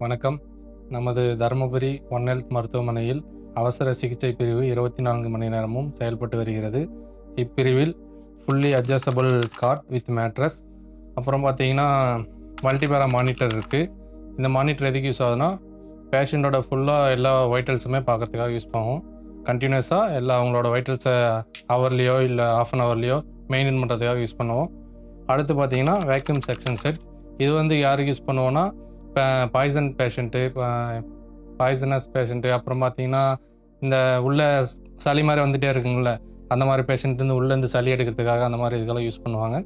வணக்கம். நமது Dharmapuri one health மருத்துவமனையில் அவசர சிகிச்சை பிரிவு 24 மணி நேரமும் செயல்பட்டு வருகிறது. இப்பிரிவில் fully adjustable cot with mattress, அப்புறம் பார்த்தீங்கன்னா மல்டிபேரா மானிட்டர் இருக்குது. இந்த மானிட்டர் எதுக்கு யூஸ் ஆகுதுன்னா, பேஷண்ட்டோட ஃபுல்லாக எல்லா வைட்டல்ஸுமே பார்க்குறதுக்காக யூஸ் பண்ணுவோம். கண்டினியூஸாக எல்லா அவங்களோட வைட்டல்ஸை ஹவர்லேயோ இல்லை ஆஃப் அன் ஹவர்லேயோ மெயின்டைன் பண்ணுறதுக்காக யூஸ் பண்ணுவோம். அடுத்து பார்த்தீங்கன்னா வேக்யூம் செக்ஷன் செட். இது வந்து யாருக்கு யூஸ் பண்ணுவோன்னா, பாய்சன் பேஷண்ட்டு, பாய்சனஸ் பேஷண்ட்டு, அப்புறம் பார்த்தீங்கன்னா இந்த உள்ள சளி மாதிரி வந்துகிட்டே இருக்குங்கள, அந்த மாதிரி பேஷண்ட் வந்து உள்ளேருந்து சளி எடுக்கிறதுக்காக அந்த மாதிரி இதுக்கெல்லாம் யூஸ் பண்ணுவாங்க.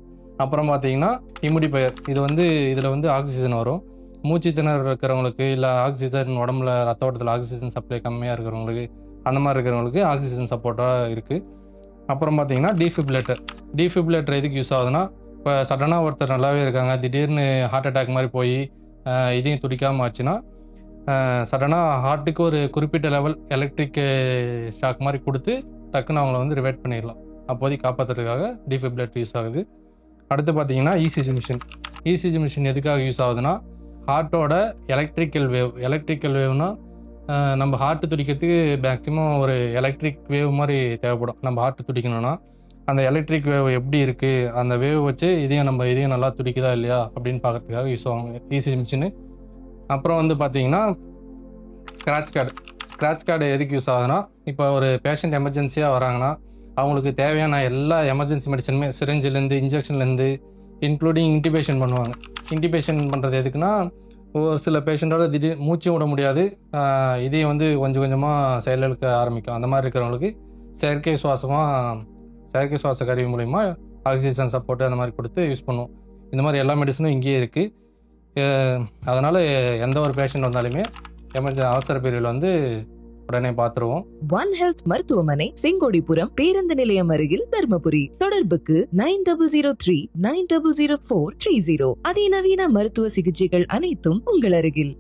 அப்புறம் பார்த்தீங்கன்னா ஹியூமிடிஃபையர். இது வந்து இதில் வந்து ஆக்சிஜன் வரும். மூச்சு திணறல் இருக்கிறவங்களுக்கு, இல்லை ஆக்சிஜன் உடம்புல ரத்த ஓட்டத்தில் ஆக்சிஜன் சப்ளை கம்மியாக இருக்கிறவங்களுக்கு, அந்த மாதிரி இருக்கிறவங்களுக்கு ஆக்சிஜன் சப்போர்ட்டாக இருக்குது. அப்புறம் பார்த்தீங்கன்னா டீஃபிப்ரிலேட்டர் எதுக்கு யூஸ் ஆகுதுன்னா, இப்போ சடனாக ஒருத்தர் நல்லாவே இருக்காங்க, திடீர்னு ஹார்ட் அட்டாக் மாதிரி போய் இதையும் துடிக்காமல் ஆச்சுன்னா, சடனாக ஹார்ட்டுக்கு ஒரு குறிப்பிட்ட லெவல் எலக்ட்ரிக் ஷாக் மாதிரி கொடுத்து டக்குன்னு அவங்கள வந்து ரிவைட் பண்ணிடலாம். அப்போதைக்கு காப்பாற்றுறதுக்காக டீஃபிப்ரிலேட்டர் யூஸ் ஆகுது. அடுத்து பார்த்தீங்கன்னா இசிஜி மிஷின் எதுக்காக யூஸ் ஆகுதுன்னா, ஹார்ட்டோட எலக்ட்ரிக்கல் வேவ்னால் நம்ம ஹார்ட்டு துடிக்கிறதுக்கு மேக்ஸிமம் ஒரு எலக்ட்ரிக் வேவ் மாதிரி தேவைப்படும். நம்ம ஹார்ட்டு துடிக்கணும்னா அந்த எலக்ட்ரிக் வேவ் எப்படி இருக்குது, அந்த வேவ் வச்சு இதயம் நல்லா துடிக்குதா இல்லையா அப்படின்னு பார்க்குறதுக்காக யூஸ் ஆகுங்க இசிஜி மிஷினு. அப்புறம் வந்து பார்த்தீங்கன்னா ஸ்க்ராட்ச் கார்டு எதுக்கு யூஸ் ஆகுதுன்னா, இப்போ ஒரு பேஷண்ட் எமர்ஜென்சியாக வராங்கன்னா அவங்களுக்கு தேவையான எல்லா எமர்ஜென்சி மெடிசனுமே, சிரிஞ்சிலேருந்து இன்ஜெக்ஷன்லேருந்து இன்க்ளூடிங் இன்டிபேஷன் பண்ணுவாங்க. இன்டிபேஷன் பண்ணுறது எதுக்குன்னா, ஒரு சில பேஷண்ட்டோட திடீர் மூச்சும் விட முடியாது, இதையும் வந்து கொஞ்சம் கொஞ்சமாக செயலிழக்க ஆரம்பிக்கும். அந்த மாதிரி இருக்கிறவங்களுக்கு செயற்கை சுவாச கருவி மூலிமா ஆக்சிஜன் சப்போர்ட்டு அந்த மாதிரி கொடுத்து யூஸ் பண்ணுவோம். இந்த மாதிரி எல்லா மெடிசனும் இங்கேயே இருக்குது. அதனால் எந்த ஒரு பேஷண்ட் வந்தாலுமே அவசர பிரிவில் வந்து உடனே பார்த்துருவோம். ஒன் ஹெல்த் மருத்துவமனை, செங்கோடிபுரம் பேருந்து நிலையம் அருகில், தர்மபுரி. தொடர்புக்கு 9003 900430. அதிநவீன மருத்துவ சிகிச்சைகள் அனைத்தும் உங்கள் அருகில்.